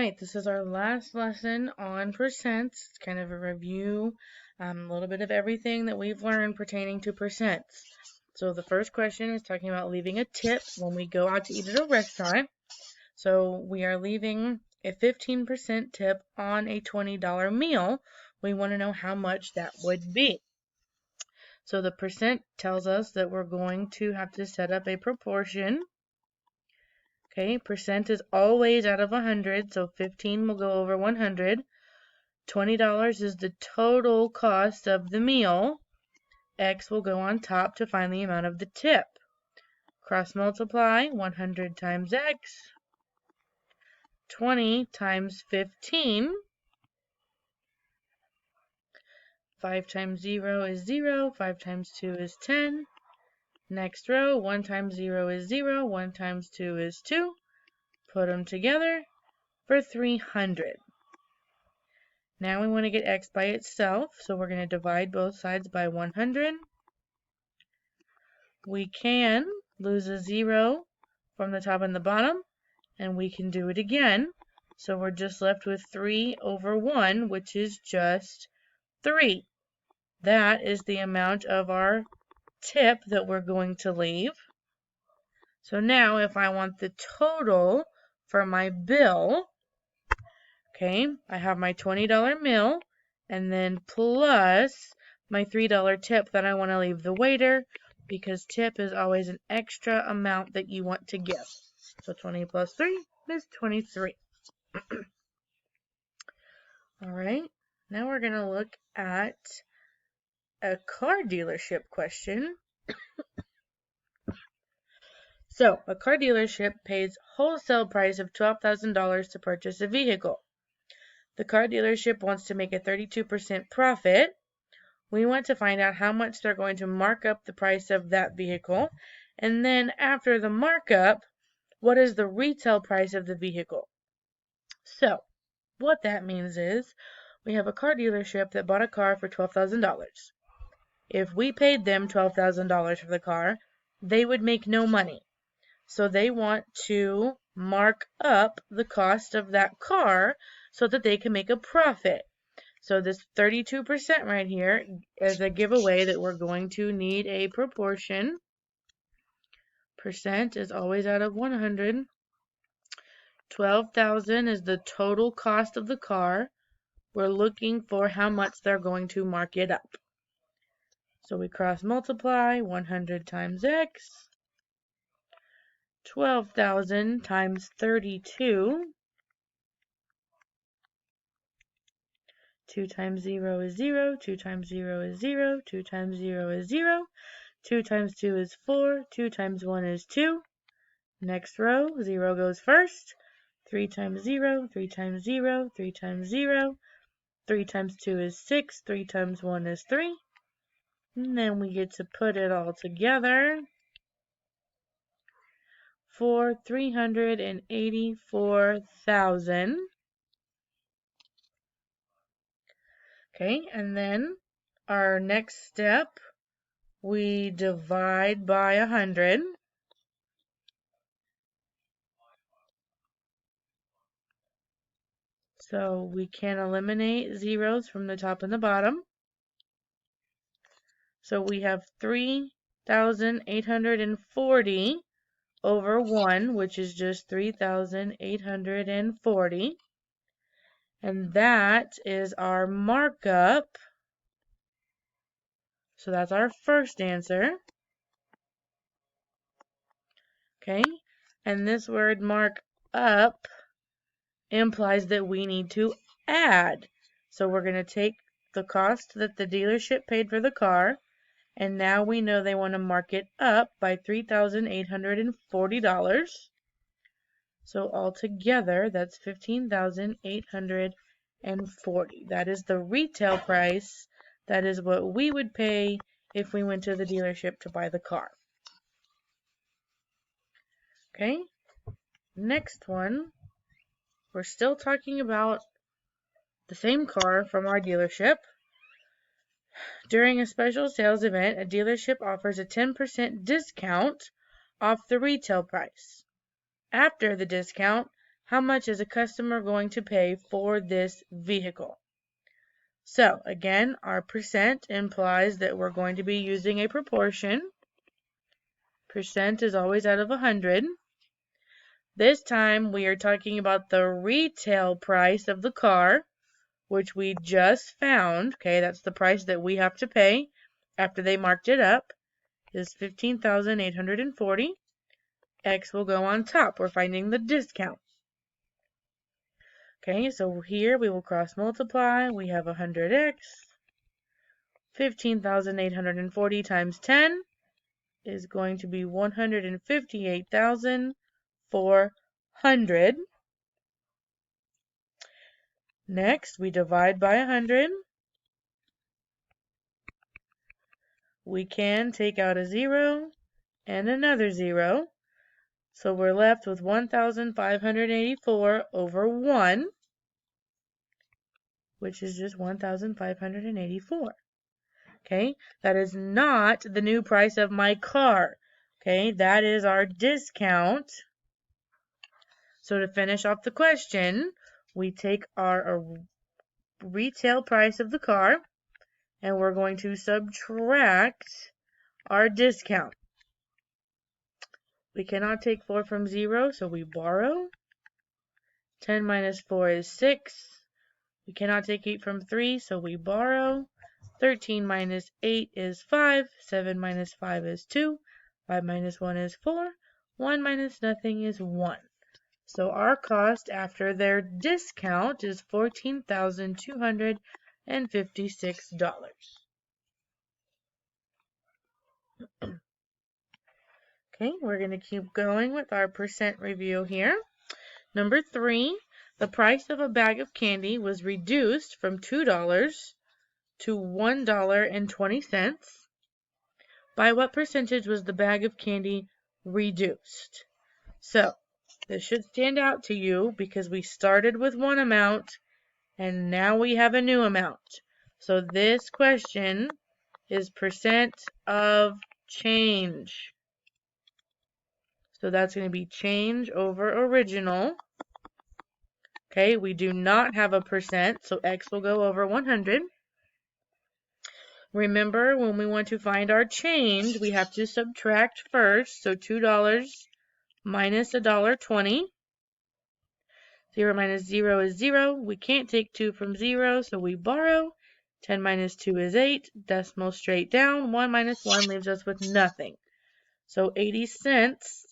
right, this is our last lesson on percents. It's kind of a review, a little bit of everything that we've learned pertaining to percents. So the first question is talking about leaving a tip when we go out to eat at a restaurant. So we are leaving a 15% tip on a $20 meal. We want to know how much that would be. So the percent tells us that we're going to have to set up a proportion. Okay, percent is always out of 100, so 15 will go over 100. $20 is the total cost of the meal. X will go on top to find the amount of the tip. Cross multiply 100 times X. 20 times 15. 5 times 0 is 0. 5 times 2 is 10. Next row, 1 times 0 is 0. 1 times 2 is 2. Put them together for 300. Now we want to get X by itself, so we're going to divide both sides by 100. We can lose a 0 from the top and the bottom, and we can do it again. So we're just left with 3 over 1, which is just 3. That is the amount of our tip that we're going to leave. So now if I want the total for my bill, okay, I have my $20 meal and then plus my $3 tip that I want to leave the waiter, because tip is always an extra amount that you want to give. So 20 plus 3 is 23. All right, now we're going to look at a car dealership question. So, a car dealership pays wholesale price of $12,000 to purchase a vehicle. The car dealership wants to make a 32% profit. We want to find out how much they're going to mark up the price of that vehicle. And then after the markup, what is the retail price of the vehicle? So, what that means is we have a car dealership that bought a car for $12,000. If we paid them $12,000 for the car, they would make no money. So they want to mark up the cost of that car so that they can make a profit. So this 32% right here is a giveaway that we're going to need a proportion. Percent is always out of 100. 12,000 is the total cost of the car. We're looking for how much they're going to mark it up. So we cross multiply 100 times X. 12,000 times 32. 2 times 0 is 0. 2 times 0 is 0. 2 times 0 is 0. 2 times 2 is 4. 2 times 1 is 2. Next row, 0 goes first. 3 times 0. 3 times 0. 3 times 0. 3 times 2 is 6. 3 times 1 is 3. And then we get to put it all together for 384,000. Okay, and then our next step, we divide by 100. So we can eliminate zeros from the top and the bottom. So we have 3,840 over 1, which is just 3,840. And that is our markup. So that's our first answer. Okay, and this word mark up implies that we need to add. So we're going to take the cost that the dealership paid for the car, and now we know they want to mark it up by $3,840. So altogether, that's $15,840. That is the retail price. That is what we would pay if we went to the dealership to buy the car. Okay, next one. We're still talking about the same car from our dealership. During a special sales event, a dealership offers a 10% discount off the retail price. After the discount, how much is a customer going to pay for this vehicle? So again, our percent implies that we're going to be using a proportion. Percent is always out of 100. This time we are talking about the retail price of the car, which we just found. Okay, that's the price that we have to pay after they marked it up, is $15,840. X will go on top. We're finding the discount. Okay, so here we will cross multiply. We have 100x. 15,840 times 10 is going to be 158,400. Next, we divide by 100. We can take out a 0 and another 0. So we're left with 1,584 over 1, which is just 1,584. Okay, that is not the new price of my car. Okay, that is our discount. So to finish off the question, we take our retail price of the car and we're going to subtract our discount. We cannot take 4 from 0, so we borrow. 10 minus 4 is 6. We cannot take 8 from 3, so we borrow. 13 minus 8 is 5. 7 minus 5 is 2. 5 minus 1 is 4. 1 minus nothing is 1. So our cost after their discount is $14,256. Okay, we're going to keep going with our percent review here. Number 3, the price of a bag of candy was reduced from $2 to $1.20. By what percentage was the bag of candy reduced? So, this should stand out to you because we started with one amount and now we have a new amount. So this question is percent of change. So that's going to be change over original. Okay, we do not have a percent, so X will go over 100. Remember, when we want to find our change, we have to subtract first. So $2 minus $1.20. 0 minus 0 is 0. We can't take 2 from 0, so we borrow. 10 minus 2 is 8. Decimal straight down. 1 minus 1 leaves us with nothing. So 80 cents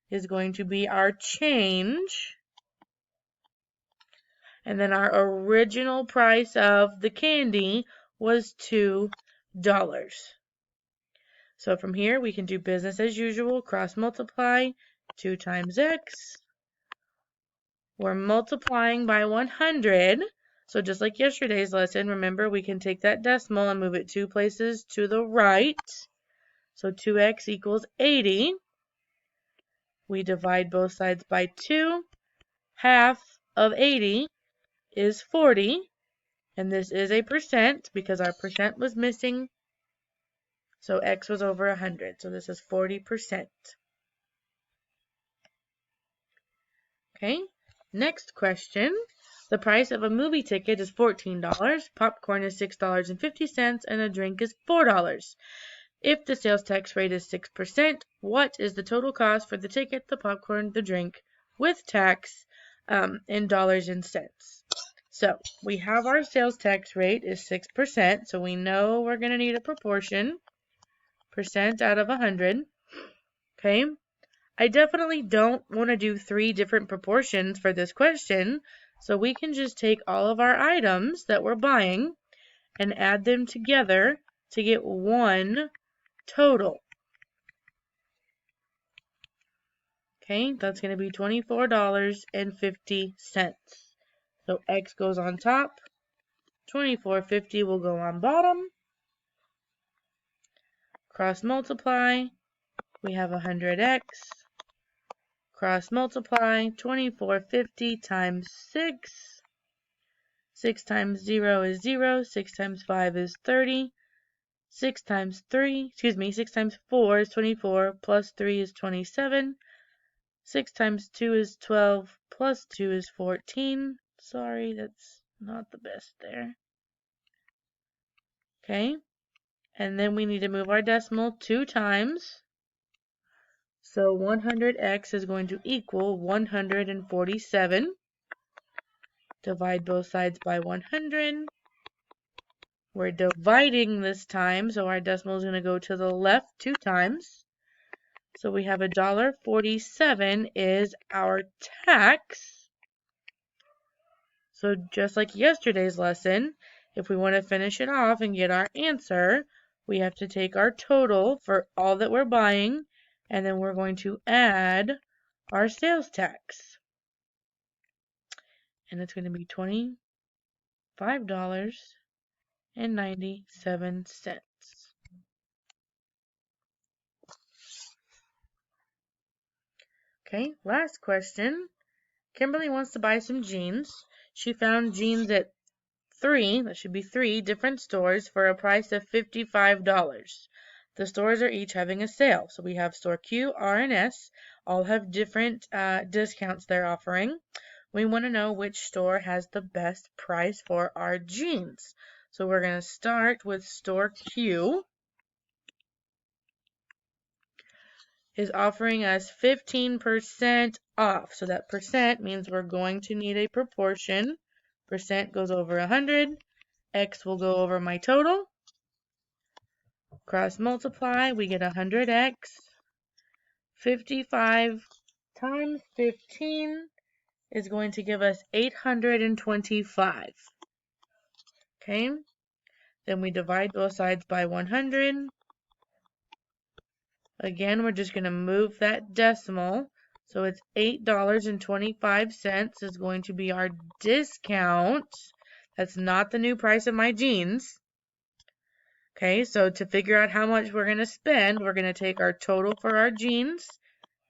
is going to be our change. And then our original price of the candy was $2. So from here, we can do business as usual. Cross multiply. 2 times x. We're multiplying by 100. So just like yesterday's lesson, remember we can take that decimal and move it 2 places to the right. So 2x equals 80. We divide both sides by 2. Half of 80 is 40. And this is a percent because our percent was missing. So x was over 100. So this is 40%. Okay, next question. The price of a movie ticket is $14, popcorn is $6.50, and a drink is $4. If the sales tax rate is 6%, what is the total cost for the ticket, the popcorn, the drink, with tax in dollars and cents? So we have our sales tax rate is 6%, so we know we're going to need a proportion, percent out of 100. Okay, I definitely don't want to do 3 different proportions for this question, so we can just take all of our items that we're buying and add them together to get one total. Okay, that's going to be $24.50. So X goes on top, $24.50 will go on bottom. Cross multiply, we have 100x. Cross multiply, 24.50 times 6. 6 times 0 is 0. 6 times 5 is 30. 6 times 4 is 24, plus 3 is 27. 6 times 2 is 12, plus 2 is 14. Sorry, that's not the best there. Okay, and then we need to move our decimal 2 times. So 100x is going to equal 147. Divide both sides by 100. We're dividing this time, so our decimal is going to go to the left 2 times. So we have $1.47 is our tax. So just like yesterday's lesson, if we want to finish it off and get our answer, we have to take our total for all that we're buying, and then we're going to add our sales tax. And it's going to be $25.97. Okay, last question. Kimberly wants to buy some jeans. She found jeans at three different stores for a price of $55. The stores are each having a sale. So we have store Q, R, and S. All have different discounts they're offering. We want to know which store has the best price for our jeans. So we're going to start with store Q. Is offering us 15% off. So that percent means we're going to need a proportion. Percent goes over 100. X will go over my total. Cross multiply, we get 100x. 55 times 15 is going to give us 825. Okay, then we divide both sides by 100. Again, we're just going to move that decimal. So it's $8.25 is going to be our discount. That's not the new price of my jeans. Okay, so to figure out how much we're going to spend, we're going to take our total for our jeans,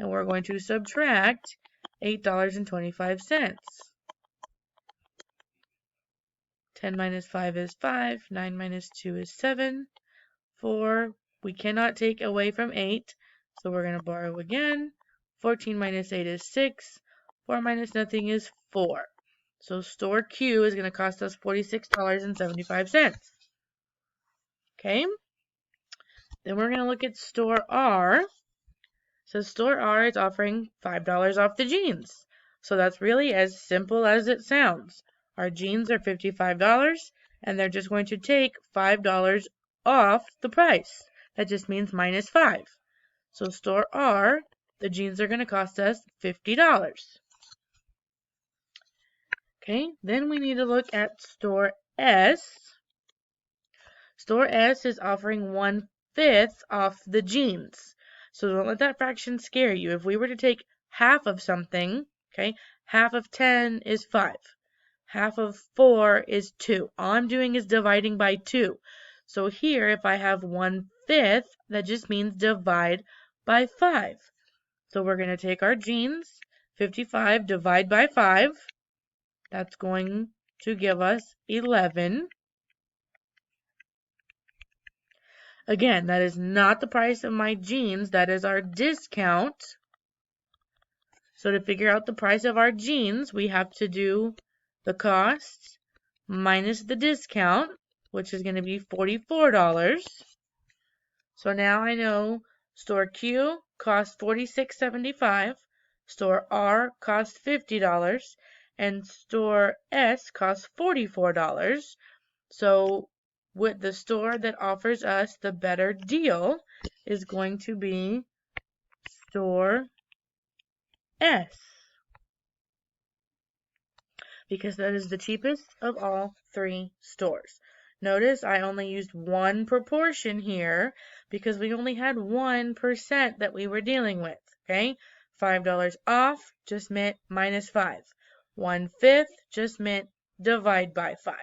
and we're going to subtract $8.25. 10 minus 5 is 5. 9 minus 2 is 7. 4. We cannot take away from 8, so we're going to borrow again. 14 minus 8 is 6. 4 minus nothing is 4. So store Q is going to cost us $46.75. Okay. Then we're going to look at store R. So store R is offering $5 off the jeans. So that's really as simple as it sounds. Our jeans are $55, and they're just going to take $5 off the price. That just means minus 5. So store R, the jeans are going to cost us $50. Okay, then we need to look at store S. Store S is offering 1/5 off the jeans. So don't let that fraction scare you. If we were to take half of something, okay, half of 10 is 5. Half of 4 is 2. All I'm doing is dividing by 2. So here, if I have 1/5, that just means divide by 5. So we're going to take our jeans, 55, divide by 5. That's going to give us 11. Again, that is not the price of my jeans. That is our discount. So to figure out the price of our jeans, we have to do the cost minus the discount, which is going to be $44. So now I know store Q costs $46.75, store R costs $50, and store S costs $44. So with the store that offers us the better deal is going to be store S, because that is the cheapest of all 3 stores. Notice I only used one proportion here because we only had 1% that we were dealing with, okay? $5 off just meant minus 5. 1/5 just meant divide by 5.